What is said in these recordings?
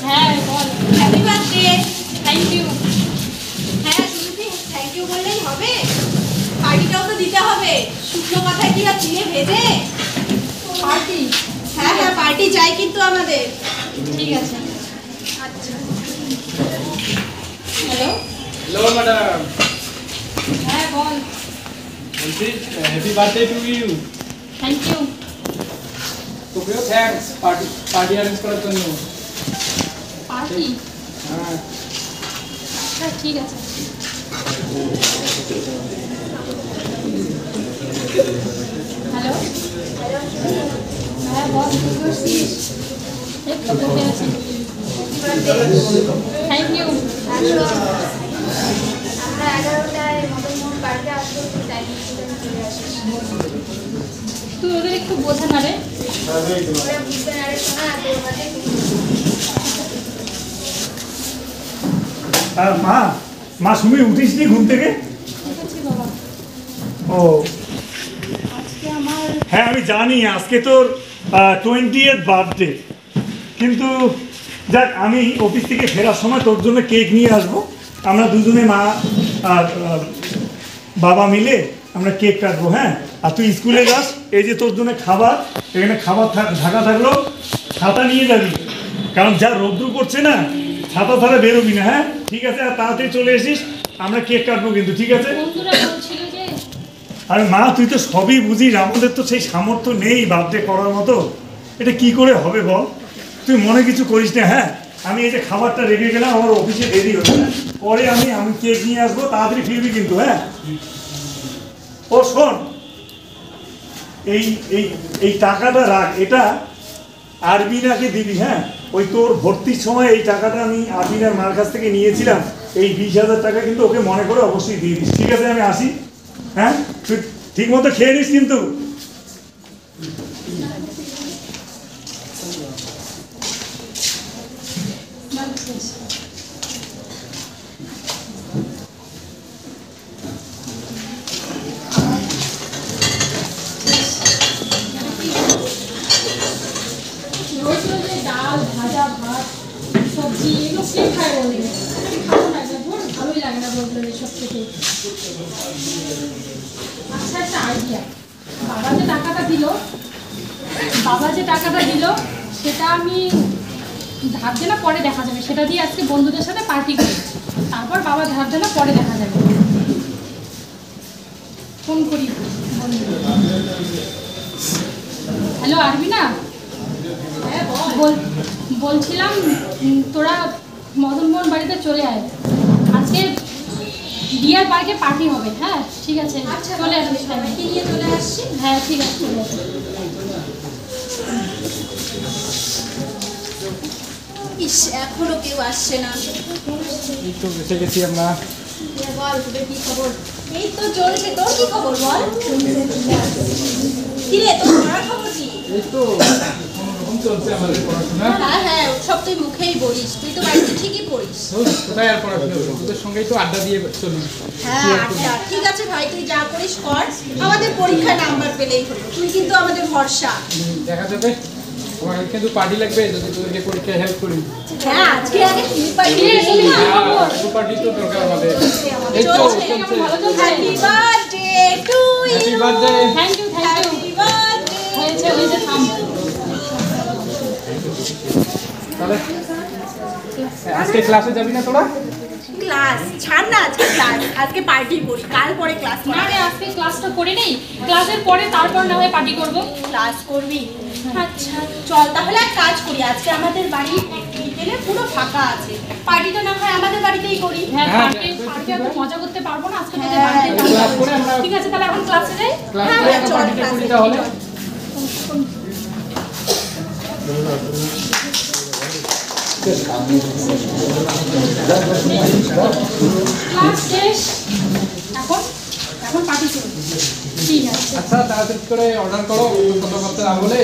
হ্যাঁ বল। Happy birthday. Thank you. হ্যাঁ তুমি কি থ্যাংক ইউ বললেই হবে? পার্টিটাও তো দিতে হবে। শুকনো মাথায় কি আর চিড়ে ভেজে পার্টি? হ্যাঁ হ্যাঁ পার্টি চাই কিন্তু আমাদের। ঠিক আছে। আচ্ছা হ্যালো। হ্যালো ম্যাডাম, হ্যাঁ বল। বলছি happy birthday to you. Thank you. তোকেও থ্যাঙ্কস পার্টি অ্যারেঞ্জ করার জন্য। পার্টি? হ্যাঁ আচ্ছা ঠিক আছে। হ্যালো। হ্যাঁ বল, কি করছিস? এই তো বসে আছি। Thank you. আমরা 11টায় মদন মোহন বাড়িতে আসবো, তুই টাইম চলে আসিস। তুই ওদের একটু বোঝা না রে। ওরা বুঝবে না রে শোনা, তোর মাঝে মা মা সুমি উঠিস নি ঘুম থেকে? ঠিক আছে বাবা। ও আজকে আমার হ্যাঁ আমি জানি আজকে তোর 20th বার্থডে, কিন্তু যাক আমি অফিস থেকে ফেরার সময় তোর জন্য কেক নিয়ে আসবো। আমরা দুজনে মা আর বাবা মিলে আমরা কেক কাটবো। হ্যাঁ, আর তুই স্কুলে যাস, এই যে তোর জন্য খাবার, এখানে খাবার ঢাকা থাকলো, ছাতা নিয়ে যাবি, কারণ যা রৌদ্র করছে না, ছাতা ছাড়া বেরোবি না। হ্যাঁ ঠিক আছে, আর তাড়াতাড়ি চলে এসিস, আমরা কেক কাটবো কিন্তু, ঠিক আছে? বন্ধুরা বলছিল যে আরে মা তুই তো সবই বুঝিস, আমাদের তো সেই সামর্থ্য নেই বার্থডে করার মতো, এটা কি করে হবে বল? তুই মনে কিছু করিস না। হ্যাঁ আমি এই যে খাবারটা রেখে গেলাম, আমার অফিসে দেরি হচ্ছে, পরে আমি কেক নিয়ে আসবো, তাড়াতাড়ি ফিরবি কিন্তু। হ্যাঁ ও শোন, এই এই এই টাকাটা রাখ, এটা আরবিনাকে দিবি। হ্যাঁ ওই তোর ভর্তির সময় এই টাকাটা আমি আরবিনার মার কাছ থেকে নিয়েছিলাম, এই 20,000 টাকা কিন্তু ওকে মনে করে অবশ্যই দিয়ে দিস, ঠিক আছে? আমি আসি। হ্যাঁ তুই ঠিক মতো খেয়ে নিস কিন্তু। রোজ রোজ এই ডাল ভাজা ভাত সবজি এগুলো কে খায় বলবে? আমি খাবো না, এটা ধর ভালোই লাগে না রোজ রোজ এসব খেতে। আচ্ছা একটা আইডিয়া, বাবা যে টাকাটা দিল সেটা আমি ধার দেনা পরে দেখা যাবে, সেটা দিয়ে আজকে বন্ধুদের সাথে পার্টি করি, তারপর বাবা ধার দেনা পরে দেখা যাবে। ফোন করি বন্ধু। হ্যালো আরবিনা, বলছিলাম তোরা মদন মোহন বাড়িতে চলে আয়, আজকে ডিয়ার পার্কে পার্টি হবে। হ্যাঁ ঠিক আছে, আচ্ছা চলে আসিস। সবাইকে নিয়ে চলে আসছি। হ্যাঁ ঠিক আছে, চলে আসিস। ইস এখনো কেউ আসছে না। এই তো এসে গেছি আমরা। বল তোদের কি খবর? এই তো চলছে, তোর কি খবর বল? কি রে তোর পড়ার খবর কি? এই তো কোনোরকম চলছে আমাদের পড়াশোনা। হ্যাঁ হ্যাঁ সব তুই মুখেই বলিস, তুই তো বাড়িতে ঠিকই পড়িস। কোথায় আর পড়াশোনা করবো, তোদের সঙ্গেই তো আড্ডা দিয়ে চলি। হ্যাঁ আচ্ছা ঠিক আছে ভাই, তুই যা করিস কর, আমাদের পরীক্ষায় নাম্বার পেলেই হলো, তুই কিন্তু আমাদের ভরসা। দেখা যাবে, আমার কিন্তু পার্টি লাগবে যদি তোদেরকে পরীক্ষায় হেল্প করি। হ্যাঁ আজকে আগে কি পার্টি পার্টি তো দরকার আমাদের। এই তো চলছে, চলছে। ভালো চলছে। Happy birthday to happy you. Birthday. Thank you thank you. Happy birthday. হয়েছে থাম। তাহলে আজকে ক্লাসে যাবি না তোরা? ক্লাস ছাড় না, আজকে ক্লাস, আজকে পার্টি করি, কাল পরে ক্লাস না করা। রে, আজকে ক্লাসটা করে নেই, ক্লাসের পরে তারপর না হয় পার্টি করবো। ক্লাস করবি? আচ্ছা চল তাহলে এক কাজ করি, আজকে আমাদের বাড়ি বিকেলে পুরো ফাঁকা আছে, পার্টিটা না হয় আমাদের বাড়িতেই করি। হ্যাঁ হ্যাঁ, পার্কে এত মজা করতে পারবো না আজকে, তোদের হ্যাঁ, বাড়িতে ক্লাস করে আমরা ঠিক আছে, তাহলে এখন ক্লাসে যাই। ক্লাস হ্যাঁ, করে হ্যাঁ, একটা চল, পার্টিটা ক্লাসে করি তাহলে। ক্লাস শেষ, এখন এখন পার্টি করবো। ঠিক আছে। আচ্ছা তাড়াতাড়ি করে অর্ডার করো, কথাবার্তা না বলে।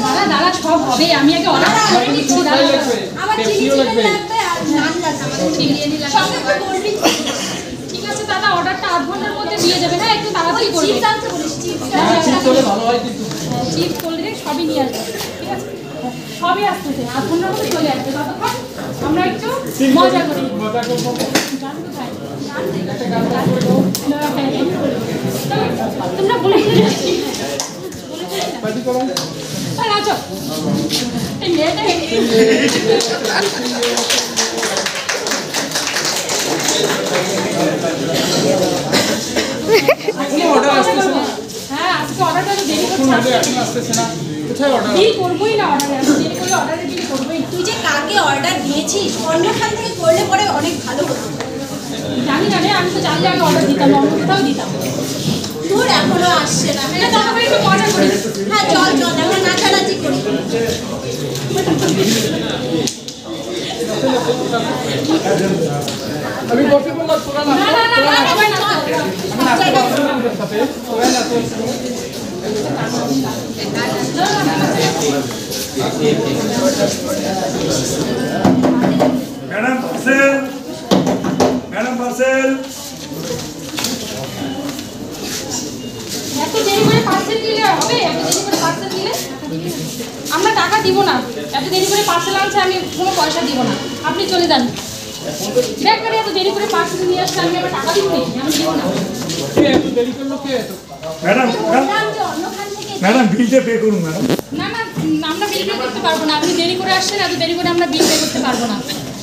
দাদা দাদা সব হবে, আমি আগে অর্ডার করে নিচ্ছি। কোথায় লাগবে? আমার চিনি পেপসিও লাগবে। লাগবে আর নান লাগবে আমাদের। ঠিক দিয়ে দিলাম। সঙ্গে একটু কোল্ড ড্রিঙ্কস। ঠিক আছে দাদা, অর্ডারটা আধ ঘন্টার মধ্যে দিয়ে যাবে। হ্যাঁ একটু তাড়াতাড়ি করবে। চিপস আনতে বলিস, চিপস। হ্যাঁ ঠিক চলে ভালো হয় কিন্তু। চিপস কোল্ড ড্রিঙ্ক সবই নিয়ে আসবে, ঠিক আছে? সবই আসতেছে, আধ ঘন্টার মধ্যে চলে আসবে। ততক্ষণ আমরা একটু মজা করি। মজা করবো। গান কোথায়? তোমরা বলে পার্টি করো। নাচো এই মেয়েটা এখনো অর্ডার আসতেছে না। হ্যাঁ আজকে অর্ডারটা তো দেরি এখন করছে। এখন আসতেছে না। কোথায় অর্ডার? বিল করবোই না অর্ডারে, আমি দেরি করলে অর্ডারে বিল করবোই না। তুই যে কাকে অর্ডার দিয়েছিস অন্যখান থেকে করলে পরে অনেক ভালো হতো। জানি না রে, আমি তো জানলে আগে অর্ডার দিতাম, অন্য কোথাও দিতাম। তোর এখনো আসছে না। এটা তো আমরা একটু অর্ডার করি। হ্যাঁ চল চল আমরা নাচানাচি করি। আমি বসে বললাম তোরা না। না না না না সবাই নাচো। সব জায়গায় সাথে তোরা না তো। Madam parcel, madam parcel. এত দেরি করে পার্সেল দিলে হবে? এত দেরি করে পার্সেল দিলে আমরা টাকা দিব না। এত দেরি করে পার্সেল আনছে, আমি কোনো পয়সা দিব না। আপনি চলে যান। দেখ না রে, এত দেরি করে পার্সেল নিয়ে আসছে, আমি আবার টাকা দিব নাকি? আমি দিব না। কে এত দেরি করলো কে এত? ম্যাডাম বললাম যে অন্যখান থেকে ম্যাডাম বিলটা পে করুন ম্যাডাম। না না আমরা বিল পে করতে পারবো না। আপনি দেরি করে আসছেন, এত দেরি করে আমরা বিল পে করতে পারবো না।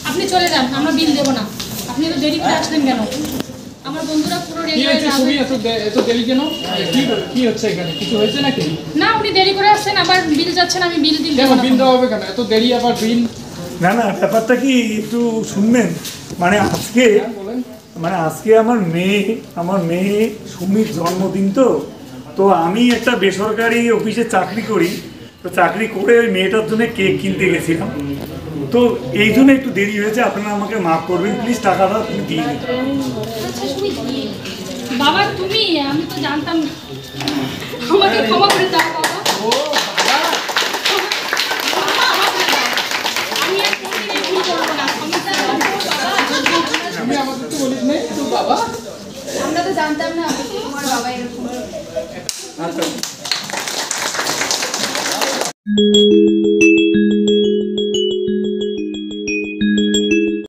আপনি চলে যান, আমরা বিল দেবো না। আপনি এত দেরি করে আসলেন কেন? আমার বন্ধুরা পুরো কি রেডি হয়ে হয়েছে যাবে। তুমি এত দেরি কেন? কি হচ্ছে এখানে? কিছু হয়েছে নাকি? না উনি দেরি করে আসছেন, আবার বিল যাচ্ছেন, আমি বিল দিল কেন বিল দেওয়া হবে কেন? এত দেরি আবার বিল? না না ব্যাপারটা কি একটু শুনবেন, মানে আজকে বলেন। আমার মেয়ে সুমির জন্মদিন, তো তো আমি একটা বেসরকারি অফিসে চাকরি করি, তো চাকরি করে ওই মেয়েটার জন্য কেক কিনতে গেছিলাম, তো এই জন্য একটু দেরি হয়েছে। আপনারা আমাকে মাফ করবেন প্লিজ, টাকাটা তুমি দিয়ে দিন। আচ্ছা সুমিত, বাবা তুমি, আমি তো জানতাম না, আমাকে ক্ষমা করে দাও বাবা। ও বাবা, ক্ষমা করে দাও। আমি আর কোনোদিন এই ভুল করবো না। ক্ষমা করে দাও বাবা। তুমি আমাকে তো বলিস নাই তো বাবা। আমরা তো জানতাম না তোমার বাবা এরকম। আচ্ছা